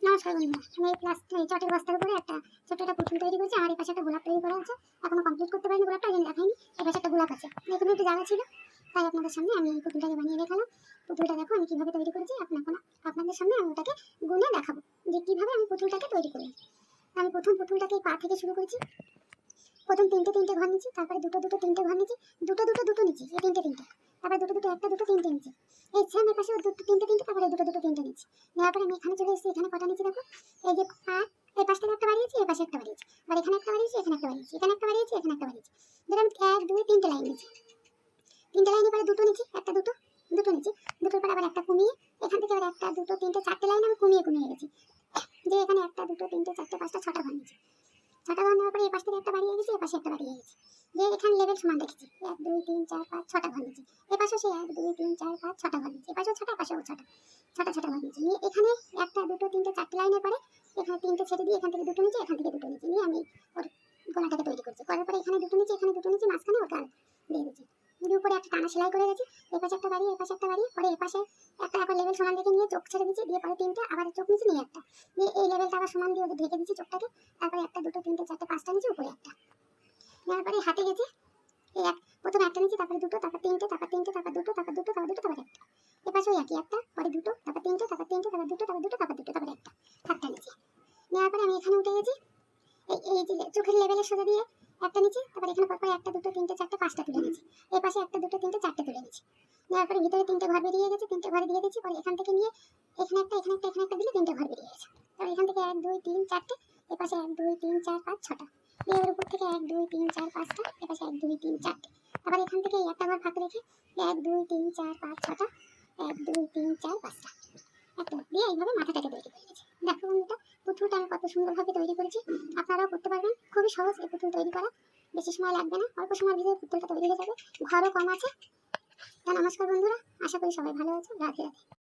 নমস্কার বন্ধুরা, আমি এই চটের বস্তার উপরে একটা ছোট্ট একটা পুতুল তৈরি করেছি। আমার এই পাশে একটা গোলাপ তৈরি করা আছে, এখনো কমপ্লিট করতে পারিনি গোলাপটা, এই জন্য দেখাইনি। এই পাশে একটা গোলাপ আছে, এখানে একটু জায়গা ছিল তাই আপনাদের সামনে আমি এই পুতুলটাকে বানিয়ে দেখালাম। পুতুলটা দেখো আমি কিভাবে তৈরি করেছি, আপনাদের সামনে আমি ওটাকে গুনে দেখাবো যে কিভাবে আমি পুতুলটাকে তৈরি করলাম। আমি প্রথম পুতুলটাকে পা থেকে শুরু করেছি। প্রথম তিনটে তিনটে ঘর নিচ্ছি, তারপরে দুটো দুটো তিনটে ঘর নিচ্ছি, দুটো দুটো দুটো নিচ্ছি, এই তিনটে তিনটে, তারপরে দুটো দুটো একটা দুটো তিনটে নিচ্ছি, এই সেম এর পাশে দুটো তিনটে তিনটে, তারপরে দুটো দুটো তিনটে নিচ্ছি। নেওয়ার পরে আমি এখানে চলে এসেছি, এখানে কটা নিচ্ছি দেখো, এই যে এই পাশ থেকে একটা বাড়িয়েছি, এই পাশে একটা বাড়িয়েছি, আর এখানে একটা বাড়িয়েছি, এখানে একটা বাড়িয়েছি, এখানে একটা বাড়িয়েছি, এখানে একটা বাড়িয়েছি। ধরে আমি এক দুই তিনটে লাইন নিচ্ছি, তিনটে লাইনের পরে দুটো নিচ্ছি, একটা দুটো দুটো নিচ্ছি, দুটোর পরে আবার একটা কমিয়ে, এখান থেকে আবার একটা দুটো তিনটে চারটে লাইন আমি কমিয়ে কমিয়ে গেছি, যে এখানে একটা দুটো তিনটে চারটে পাঁচটা ছটা ঘর নিচ্ছি। ছটা ঘর নেওয়ার পরে এই পাশ থেকে একটা বাড়িয়ে গেছি, এ পাশে একটা বাড়িয়ে গেছি, যে এখানে লেভেল সমান রেখেছি, এক দুই তিন চার পাঁচ ছটা ঘর নিচ্ছি। এ পাশেও সেই এক দুই তিন চার পাঁচ ছটা ঘর নিচ্ছি, এ পাশেও ছটা, পাশেও ছটা, ছটা ছটা ঘর নিচ্ছি। নিয়ে এখানে একটা দুটো তিনটে চারটে লাইনের পরে এখানে তিনটে ছেড়ে দিয়ে এখান থেকে দুটো নিচ্ছি, এখান থেকে দুটো নিচ্ছি, নিয়ে আমি ওর গলাটাকে তৈরি করছি। করার পরে এখানে দুটো নিচ্ছি, এখানে দুটো নিচ্ছি, মাঝখানে ওটা দিয়ে দিচ্ছি, দিয়ে উপরে একটা টানা সেলাই করে গেছি। এ পাশে একটা বাড়ি, এ পাশে একটা বাড়ি, পরে এ পাশে একটা একবার লেভেল সমান রেখে নিয়ে চোখ ছেড়ে দিচ্ছি, দিয়ে পরে তিনটে আবার চোখ নিচ্ছি, নিয়ে একটা দিয়ে এই লেভেলটা আবার সমান দিয়ে ওদের ঢেকে দিচ্ছি চোখটাকে। তারপরে একটা দুটো তিনটে চারটে পাঁচটা নিচ্ছি, উপরে একটা নেওয়ার পরে হাতে গেছি, এই এক প্রথমে একটা নিচ্ছি, তারপরে দুটো, তারপর তিনটে, তারপর তিনটে, তারপর দুটো, তারপর দুটো, তারপর দুটো, তারপর একটা। এপাশেও একই, একটা পরে দুটো, তারপর তিনটে, তারপর তিনটে, তারপর দুটো, তারপর দুটো, তারপর দুটো, তারপর একটা, সাতটা নিচ্ছি। নেওয়ার পরে আমি এখানে উঠে গেছি, এই যে চোখের লেভেলের সোজা দিয়ে একটা নিচ্ছি, তারপর এখানে পরপর একটা দুটো তিনটে চারটে পাঁচটা তুলে নিচ্ছি, এই পাশে একটা দুটো তিনটে চারটে তুলে নিচ্ছি। নেওয়ার পরে ভিতরে তিনটে ঘর বেরিয়ে গেছে, তিনটে ঘরে দিয়ে দিচ্ছি। পরে এখান থেকে নিয়ে এখানে একটা এখানে একটা এখানে একটা দিলে তিনটে ঘর বেরিয়ে গেছে। তারপর এখান থেকে এক দুই তিন চারটে, এপাশে এক দুই তিন চার পাঁচ ছটা, দিয়ে ওর উপর থেকে এক দুই তিন চার পাঁচটা, এপাশে এক দুই তিন চারটে। আবার এখান থেকে একটা ঘর ফাঁক রেখে এক দুই তিন চার পাঁচ ছটা, এক দুই তিন চার পাঁচটা, একটা দিয়ে এইভাবে মাথাটাকে তৈরি করে গেছি। দেখো বন্ধুটা, পুতুলটা আমি কত সুন্দরভাবে তৈরি করেছি, আপনারাও করতে পারবেন। খুবই সহজ এই পুতুল তৈরি করা, বেশি সময় লাগবে না, অল্প সময়ের ভিতরে পুতুলটা তৈরি হয়ে যাবে, ঘরও কম আছে। নমস্কার বন্ধুরা, আশা করি সবাই ভালো আছে। রাধে রাধে।